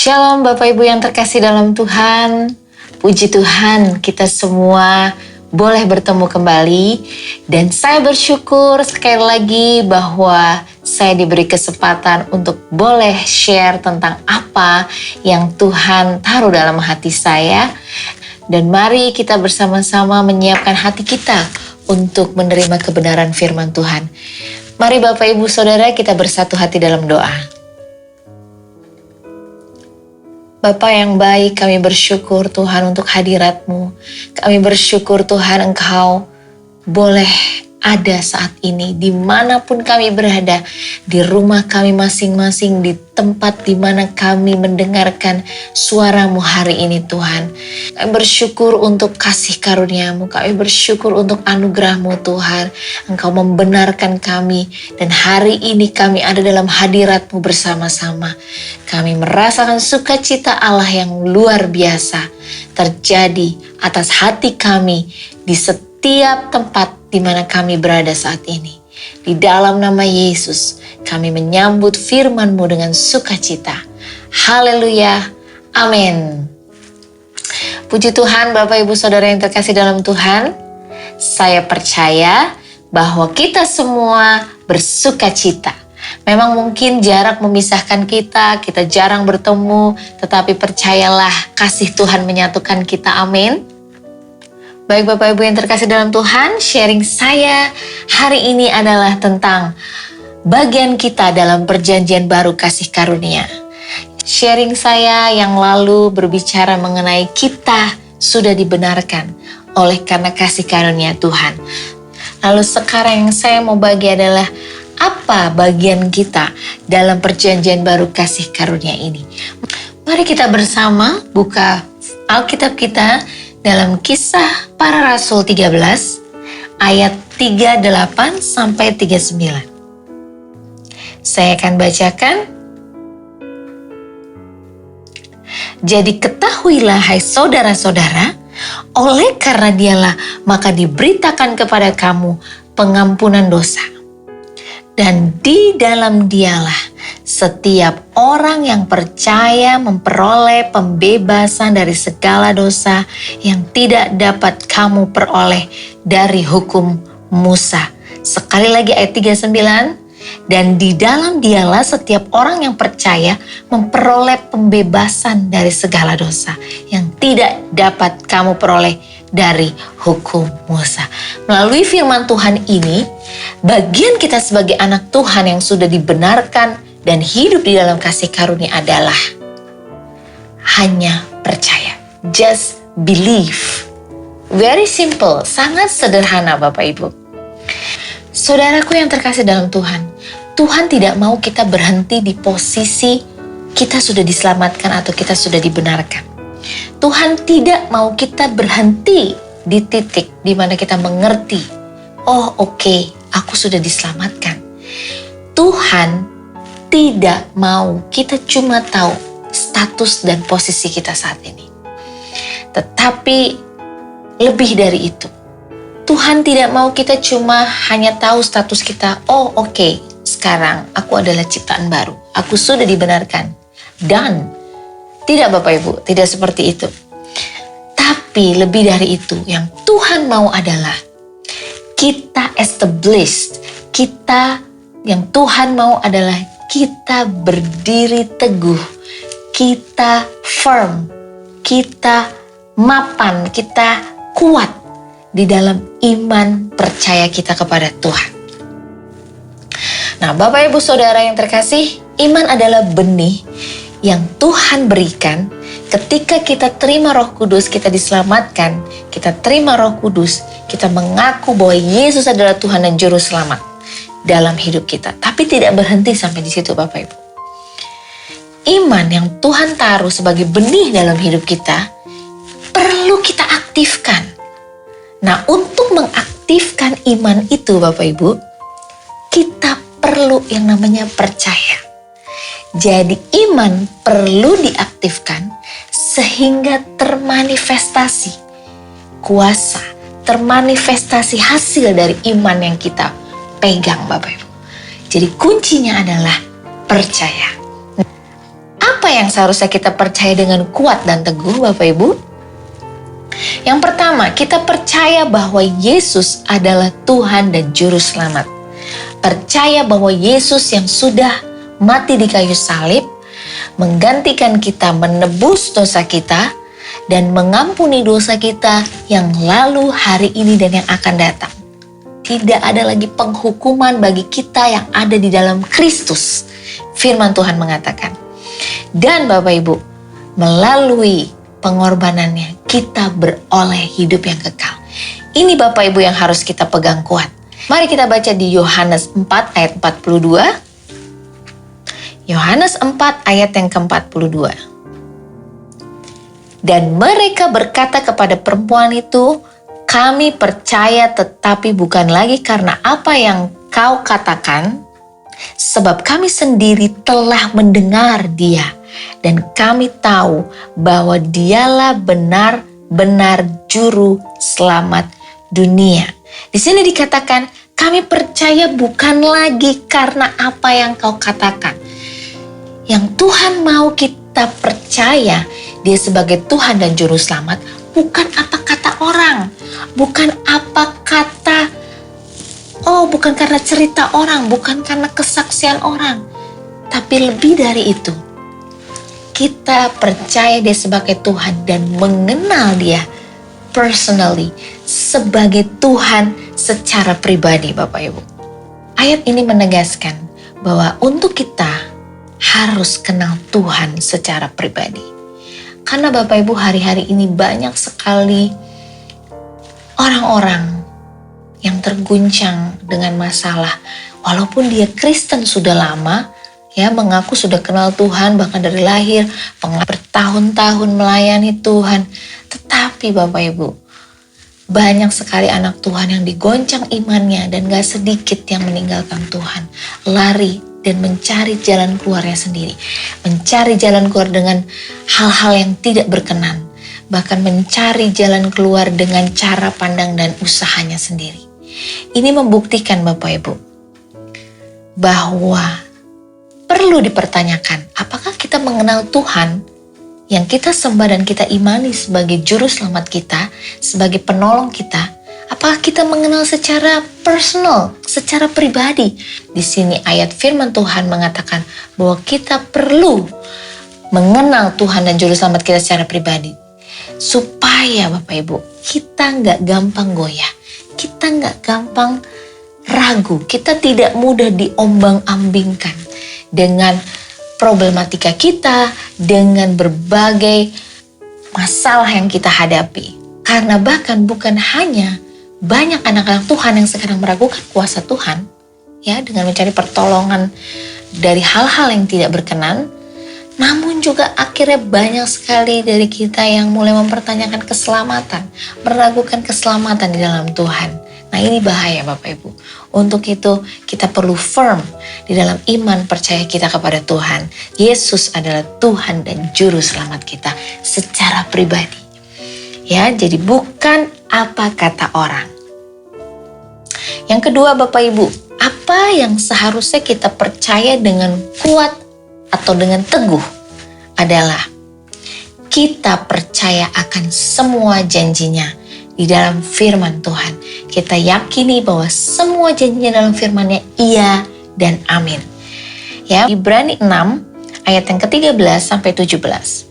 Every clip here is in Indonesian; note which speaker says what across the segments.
Speaker 1: Shalom Bapak Ibu yang terkasih dalam Tuhan. Puji Tuhan, kita semua boleh bertemu kembali. Dan saya bersyukur sekali lagi bahwa saya diberi kesempatan untuk boleh share tentang apa yang Tuhan taruh dalam hati saya. Dan mari kita bersama-sama menyiapkan hati kita untuk menerima kebenaran firman Tuhan. Mari Bapak Ibu Saudara, kita bersatu hati dalam doa. Bapa yang baik, kami bersyukur Tuhan untuk hadirat-Mu. Kami bersyukur Tuhan Engkau boleh ada saat ini dimanapun kami berada, di rumah kami masing-masing, di tempat di mana kami mendengarkan suara-Mu hari ini Tuhan. Kami bersyukur untuk kasih karunia-Mu, kami bersyukur untuk anugerah-Mu Tuhan. Engkau membenarkan kami dan hari ini kami ada dalam hadirat-Mu bersama-sama. Kami merasakan sukacita Allah yang luar biasa terjadi atas hati kami di setiap tempat di mana kami berada saat ini. Di dalam nama Yesus, kami menyambut firman-Mu dengan sukacita. Haleluya. Amin. Puji Tuhan, Bapak Ibu Saudara yang terkasih dalam Tuhan. Saya percaya bahwa kita semua bersukacita. Memang mungkin jarak memisahkan kita jarang bertemu, tetapi percayalah kasih Tuhan menyatukan kita. Amin. Baik Bapak Ibu yang terkasih dalam Tuhan, sharing saya hari ini adalah tentang bagian kita dalam perjanjian baru kasih karunia. Sharing saya yang lalu berbicara mengenai kita sudah dibenarkan oleh karena kasih karunia Tuhan. Lalu sekarang yang saya mau bagi adalah apa bagian kita dalam perjanjian baru kasih karunia ini. Mari kita bersama buka Alkitab kita dalam Kisah Para Rasul 13 ayat 38 sampai 39. Saya akan bacakan. Jadi ketahuilah hai saudara-saudara, oleh karena dialah maka diberitakan kepada kamu pengampunan dosa. Dan di dalam dialah setiap orang yang percaya memperoleh pembebasan dari segala dosa yang tidak dapat kamu peroleh dari hukum Musa. Sekali lagi ayat 39. Dan di dalam dialah setiap orang yang percaya memperoleh pembebasan dari segala dosa yang tidak dapat kamu peroleh dari hukum Musa. Melalui firman Tuhan ini, bagian kita sebagai anak Tuhan yang sudah dibenarkan dan hidup di dalam kasih karunia adalah hanya percaya. Just believe. Very simple, sangat sederhana Bapak Ibu. Saudaraku yang terkasih dalam Tuhan, Tuhan tidak mau kita berhenti di posisi kita sudah diselamatkan atau kita sudah dibenarkan. Tuhan tidak mau kita berhenti di titik di mana kita mengerti, oh oke, aku sudah diselamatkan. Tuhan tidak mau kita cuma tahu status dan posisi kita saat ini. Tetapi lebih dari itu, Tuhan tidak mau kita cuma hanya tahu status kita, oh oke, sekarang aku adalah ciptaan baru, aku sudah dibenarkan. Dan tidak Bapak Ibu, tidak seperti itu. Tapi lebih dari itu, yang Tuhan mau adalah kita established. Kita, yang Tuhan mau adalah kita berdiri teguh. Kita firm. Kita mapan. Kita kuat di dalam iman percaya kita kepada Tuhan. Nah Bapak Ibu Saudara yang terkasih, iman adalah benih yang Tuhan berikan ketika kita terima Roh Kudus, kita diselamatkan, kita terima Roh Kudus, kita mengaku bahwa Yesus adalah Tuhan dan Juru Selamat dalam hidup kita. Tapi tidak berhenti sampai di situ Bapak Ibu. Iman yang Tuhan taruh sebagai benih dalam hidup kita perlu kita aktifkan. Nah untuk mengaktifkan iman itu Bapak Ibu, kita perlu yang namanya percaya. Jadi iman perlu diaktifkan sehingga termanifestasi kuasa, termanifestasi hasil dari iman yang kita pegang Bapak Ibu. Jadi kuncinya adalah percaya. Apa Apa yang seharusnya kita percaya dengan kuat dan teguh, Bapak Ibu? Yang pertama, kita percaya bahwa Yesus adalah Tuhan dan Juru Selamat. Percaya bahwa Yesus yang sudah mati di kayu salib, menggantikan kita, menebus dosa kita, dan mengampuni dosa kita yang lalu, hari ini, dan yang akan datang. Tidak ada lagi penghukuman bagi kita yang ada di dalam Kristus. Firman Tuhan mengatakan. Dan Bapak Ibu, melalui pengorbanannya kita beroleh hidup yang kekal. Ini Bapak Ibu yang harus kita pegang kuat. Mari kita baca di Yohanes 4 ayat 42. Yohanes 4 ayat yang ke-42. Dan mereka berkata kepada perempuan itu, kami percaya tetapi bukan lagi karena apa yang kau katakan, sebab kami sendiri telah mendengar dia, dan kami tahu bahwa dialah benar-benar juru selamat dunia. Di sini dikatakan, kami percaya bukan lagi karena apa yang kau katakan. Yang Tuhan mau kita percaya, dia sebagai Tuhan dan Juru Selamat, bukan apa kata orang, bukan apa kata, bukan karena cerita orang, bukan karena kesaksian orang, tapi lebih dari itu. Kita percaya dia sebagai Tuhan dan mengenal dia personally sebagai Tuhan secara pribadi, Bapak Ibu. Ayat ini menegaskan bahwa untuk kita harus kenal Tuhan secara pribadi. Karena Bapak Ibu, hari-hari ini banyak sekali orang-orang yang terguncang dengan masalah. Walaupun dia Kristen sudah lama, ya, mengaku sudah kenal Tuhan bahkan dari lahir, bertahun-tahun melayani Tuhan. Tetapi Bapak Ibu, banyak sekali anak Tuhan yang digoncang imannya dan gak sedikit yang meninggalkan Tuhan. Lari dan mencari jalan keluarnya sendiri. Mencari jalan keluar dengan hal-hal yang tidak berkenan. Bahkan mencari jalan keluar dengan cara pandang dan usahanya sendiri. Ini membuktikan Bapak Ibu bahwa perlu dipertanyakan, apakah kita mengenal Tuhan yang kita sembah dan kita imani sebagai juru selamat kita, sebagai penolong kita? Apakah kita mengenal secara personal, secara pribadi? Di sini ayat firman Tuhan mengatakan bahwa kita perlu mengenal Tuhan dan juru selamat kita secara pribadi. Supaya Bapak Ibu, kita nggak gampang goyah, kita nggak gampang ragu, kita tidak mudah diombang-ambingkan dengan problematika kita, dengan berbagai masalah yang kita hadapi. Karena bahkan bukan hanya banyak anak-anak Tuhan yang sekarang meragukan kuasa Tuhan, ya, dengan mencari pertolongan dari hal-hal yang tidak berkenan, namun juga akhirnya banyak sekali dari kita yang mulai mempertanyakan keselamatan, meragukan keselamatan di dalam Tuhan. Nah, ini bahaya Bapak Ibu. Untuk itu kita perlu firm di dalam iman percaya kita kepada Tuhan. Yesus adalah Tuhan dan Juru Selamat kita secara pribadi. Ya, jadi bukan apa kata orang. Yang kedua Bapak Ibu, apa yang seharusnya kita percaya dengan kuat atau dengan teguh adalah kita percaya akan semua janjinya di dalam firman Tuhan. Kita yakini bahwa semua janjinya dalam firman-Nya iya dan amin. Ya, Ibrani 6 ayat yang ke-13 sampai 17.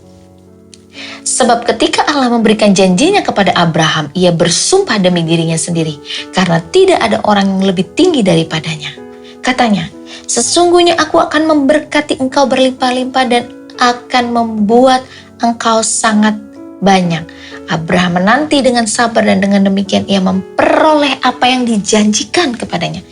Speaker 1: Sebab ketika Allah memberikan janjinya kepada Abraham, ia bersumpah demi dirinya sendiri, karena tidak ada orang yang lebih tinggi daripadanya. Katanya, sesungguhnya aku akan memberkati engkau berlimpah-limpah dan akan membuat engkau sangat banyak. Abraham menanti dengan sabar dan dengan demikian ia memperoleh apa yang dijanjikan kepadanya.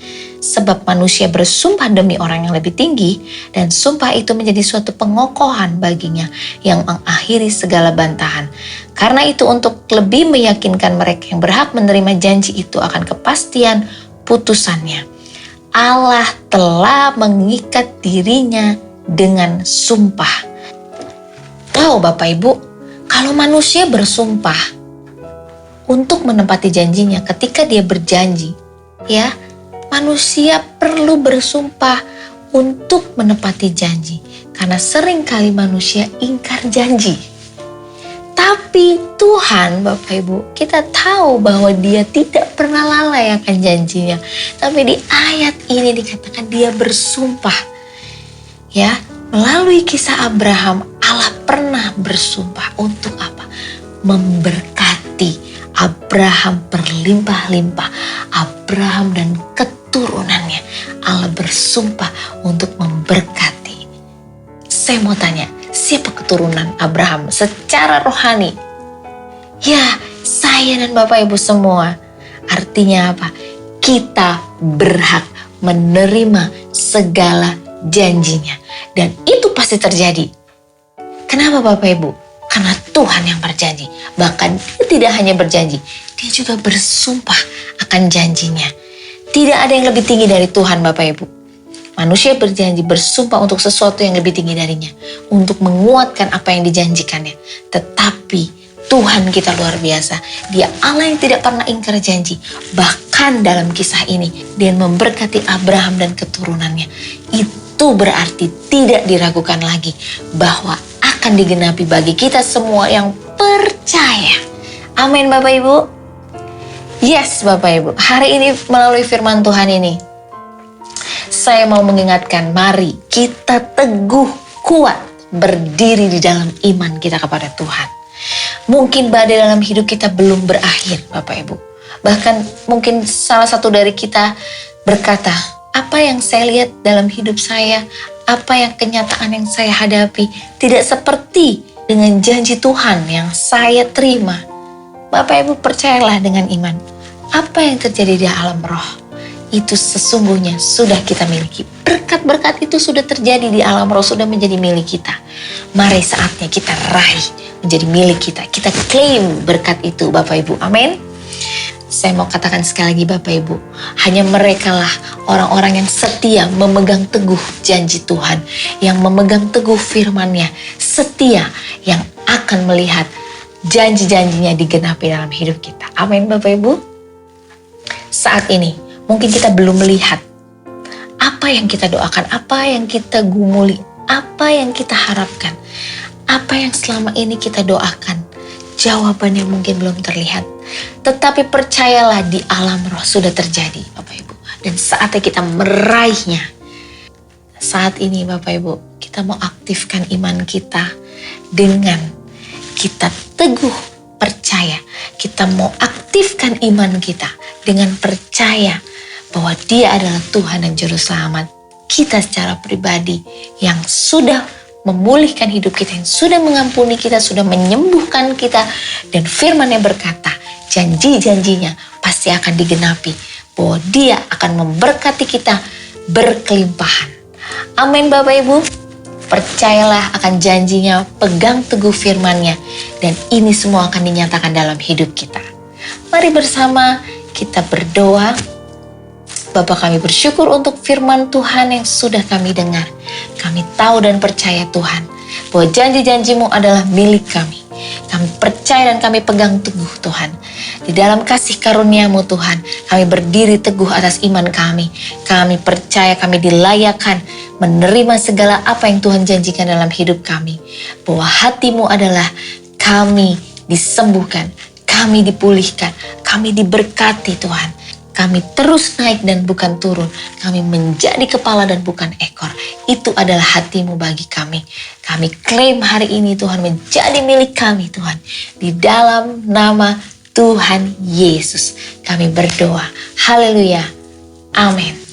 Speaker 1: Sebab manusia bersumpah demi orang yang lebih tinggi dan sumpah itu menjadi suatu pengokohan baginya yang mengakhiri segala bantahan. Karena itu untuk lebih meyakinkan mereka yang berhak menerima janji itu akan kepastian putusannya, Allah telah mengikat dirinya dengan sumpah. Wow Bapak Ibu, kalau manusia bersumpah untuk menepati janjinya, ketika dia berjanji, ya, manusia perlu bersumpah untuk menepati janji. Karena seringkali manusia ingkar janji. Tapi Tuhan, Bapak Ibu, kita tahu bahwa Dia tidak pernah lalai akan janjinya. Tapi di ayat ini dikatakan Dia bersumpah. Ya, melalui kisah Abraham, Allah pernah bersumpah untuk apa? Memberkati Abraham berlimpah-limpah, Abraham dan keturunannya. Allah bersumpah untuk memberkati. Saya mau tanya, siapa keturunan Abraham secara rohani? Ya, saya dan Bapak Ibu semua. Artinya apa? Kita berhak menerima segala janjinya. Dan itu pasti terjadi. Kenapa Bapak Ibu? Karena Tuhan yang berjanji. Bahkan Dia tidak hanya berjanji, Dia juga bersumpah akan janjinya. Tidak ada yang lebih tinggi dari Tuhan Bapak Ibu. Manusia berjanji bersumpah untuk sesuatu yang lebih tinggi darinya, untuk menguatkan apa yang dijanjikannya. Tetapi Tuhan kita luar biasa. Dia Allah yang tidak pernah ingkar janji. Bahkan dalam kisah ini, Dia memberkati Abraham dan keturunannya. Itu berarti tidak diragukan lagi bahwa akan digenapi bagi kita semua yang percaya. Amin Bapak Ibu. Yes Bapak Ibu, hari ini melalui firman Tuhan ini, saya mau mengingatkan, mari kita teguh, kuat, berdiri di dalam iman kita kepada Tuhan. Mungkin badai dalam hidup kita belum berakhir Bapak Ibu. Bahkan mungkin salah satu dari kita berkata, apa yang saya lihat dalam hidup saya, apa yang kenyataan yang saya hadapi tidak seperti dengan janji Tuhan yang saya terima. Bapak Ibu percayalah dengan iman, apa yang terjadi di alam roh itu sesungguhnya sudah kita miliki. Berkat-berkat itu sudah terjadi di alam roh, sudah menjadi milik kita. Mari saatnya kita raih menjadi milik kita. Kita klaim berkat itu Bapak Ibu. Amin. Saya mau katakan sekali lagi Bapak Ibu, hanya merekalah orang-orang yang setia memegang teguh janji Tuhan, yang memegang teguh firman-Nya, setia yang akan melihat janji-janjinya digenapi dalam hidup kita. Amin Bapak Ibu. Saat ini mungkin kita belum melihat apa yang kita doakan, apa yang kita gumuli, apa yang kita harapkan, apa yang selama ini kita doakan. Jawabannya mungkin belum terlihat, tetapi percayalah di alam roh sudah terjadi Bapak Ibu. Dan saatnya kita meraihnya. Saat ini Bapak Ibu, kita mau aktifkan iman kita dengan kita teguh percaya. Kita mau aktifkan iman kita dengan percaya bahwa Dia adalah Tuhan dan Juru Selamat kita secara pribadi yang sudah memulihkan hidup kita, yang sudah mengampuni kita, sudah menyembuhkan kita. Dan firman yang berkata, janji-janjinya pasti akan digenapi, bahwa Dia akan memberkati kita berkelimpahan. Amin Bapak Ibu. Percayalah akan janjinya, pegang teguh firman-Nya, dan ini semua akan dinyatakan dalam hidup kita. Mari bersama kita berdoa. Bapa, kami bersyukur untuk firman Tuhan yang sudah kami dengar. Kami tahu dan percaya Tuhan, bahwa janji-janji-Mu adalah milik kami. Kami percaya dan kami pegang teguh Tuhan. Di dalam kasih karunia-Mu Tuhan, kami berdiri teguh atas iman kami. Kami percaya kami dilayakkan menerima segala apa yang Tuhan janjikan dalam hidup kami. Bahwa hati-Mu adalah kami disembuhkan, kami dipulihkan, kami diberkati Tuhan. Kami terus naik dan bukan turun. Kami menjadi kepala dan bukan ekor. Itu adalah hati-Mu bagi kami. Kami klaim hari ini Tuhan menjadi milik kami Tuhan. Di dalam nama Tuhan Yesus kami berdoa. Haleluya. Amin.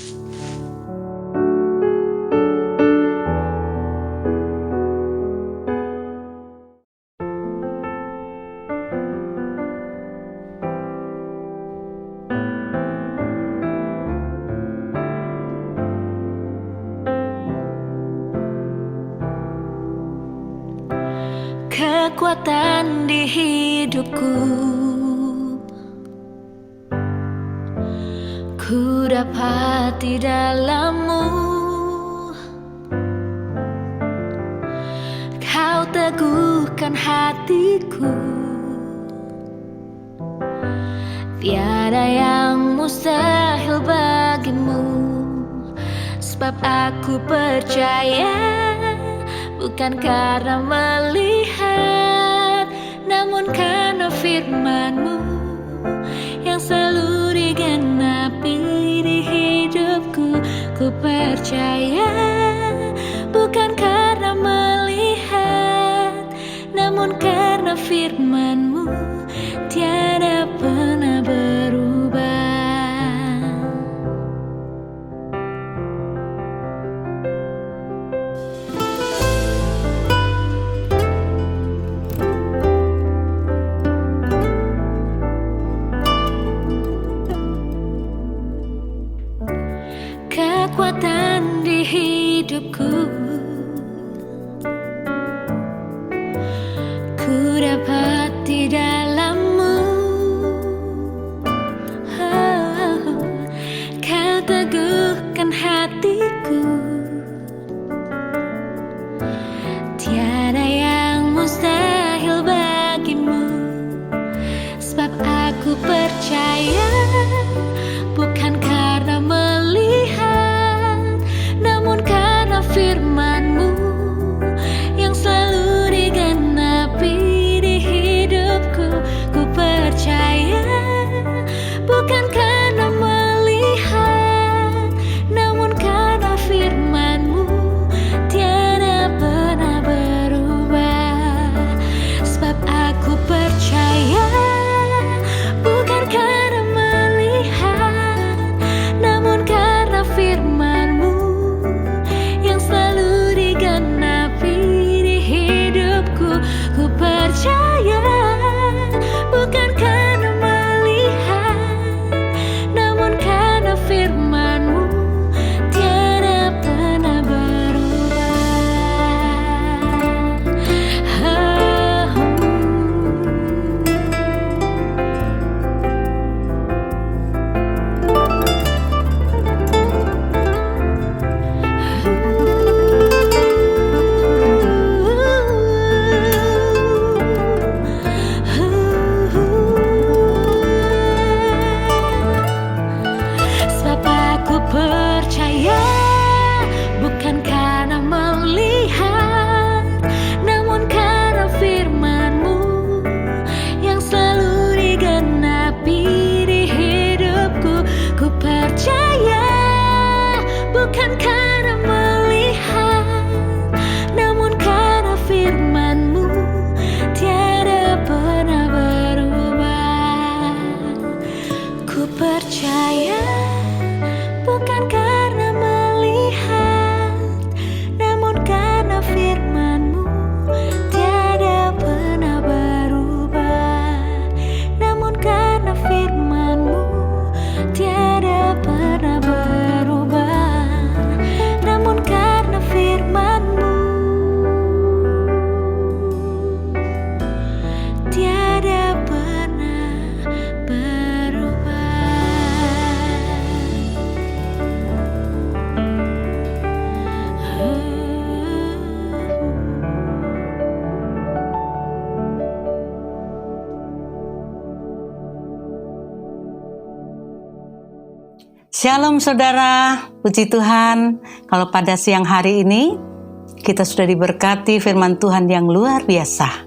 Speaker 2: Kekuatan di hidupku, ku dapati dalam-Mu. Kau teguhkan hatiku, tiada yang mustahil bagimu. Sebab aku percaya bukan karena melihat, namun karena firman-Mu yang selalu digenapi di hidupku. Ku percaya bukan karena melihat, namun karena firman-Mu tiada pernah berubah. Kekuatan di hidupku, ku dapat di dalam-Mu. Kau teguhkan hatiku, tiada yang mustahil bagimu. Sebab aku percaya bukan karena melihat, namun karena firman-Mu yang selalu digenapi di hidupku. Ku percaya bukan karena melihat, namun karena firman-Mu tiada pernah berubah. Sebab aku percaya bukan karena melihat, namun karena firman-Mu yang selalu digenapi di hidupku. Ku percaya bukan karena melihat, namun karena firman-Mu tiada pernah berubah. Sebab aku percaya bukan karena melihat, namun karena firman-Mu yang selalu digenapi di hidupku. Ku percaya bukan karena melihat, namun karena firman-Mu tiada pernah berubah. Ku percaya bukan karena melihat, namun karena firman-Mu tiada pernah berubah. Namun karena firman-Mu tiada pernah berubah. Namun karena firman-Mu tiada pernah berubah.
Speaker 3: Shalom saudara, puji Tuhan. Kalau pada siang hari ini kita sudah diberkati firman Tuhan yang luar biasa.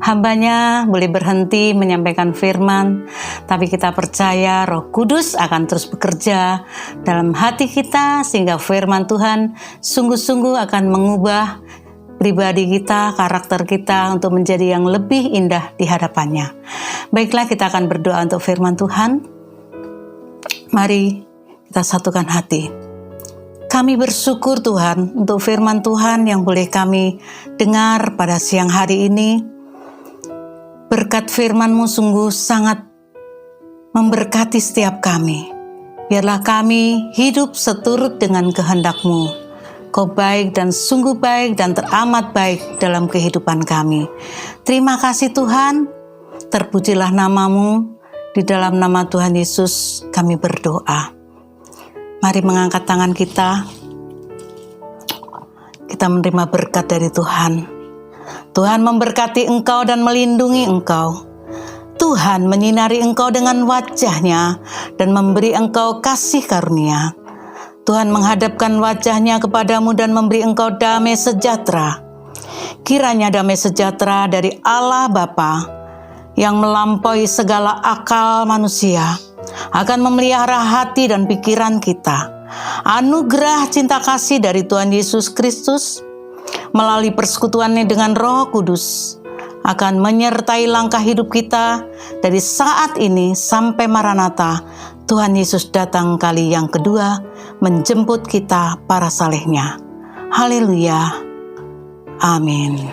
Speaker 3: Hambanya boleh berhenti menyampaikan firman, tapi kita percaya Roh Kudus akan terus bekerja dalam hati kita sehingga firman Tuhan sungguh-sungguh akan mengubah pribadi kita, karakter kita untuk menjadi yang lebih indah di hadapannya. Baiklah, kita akan berdoa untuk firman Tuhan. Mari kita satukan hati. Kami bersyukur Tuhan untuk firman Tuhan yang boleh kami dengar pada siang hari ini. Berkat firman-Mu sungguh sangat memberkati setiap kami. Biarlah kami hidup seturut dengan kehendak-Mu. Kau baik dan sungguh baik dan teramat baik dalam kehidupan kami. Terima kasih Tuhan, terpujilah nama-Mu. Di dalam nama Tuhan Yesus kami berdoa. Mari mengangkat tangan kita. Kita menerima berkat dari Tuhan. Tuhan memberkati engkau dan melindungi engkau. Tuhan menyinari engkau dengan wajah-Nya dan memberi engkau kasih karunia. Tuhan menghadapkan wajah-Nya kepadamu dan memberi engkau damai sejahtera. Kiranya damai sejahtera dari Allah Bapa yang melampaui segala akal manusia akan memelihara hati dan pikiran kita. Anugerah cinta kasih dari Tuhan Yesus Kristus melalui persekutuannya dengan Roh Kudus akan menyertai langkah hidup kita dari saat ini sampai Maranatha. Tuhan Yesus datang kali yang kedua menjemput kita para salehnya. Haleluya. Amin.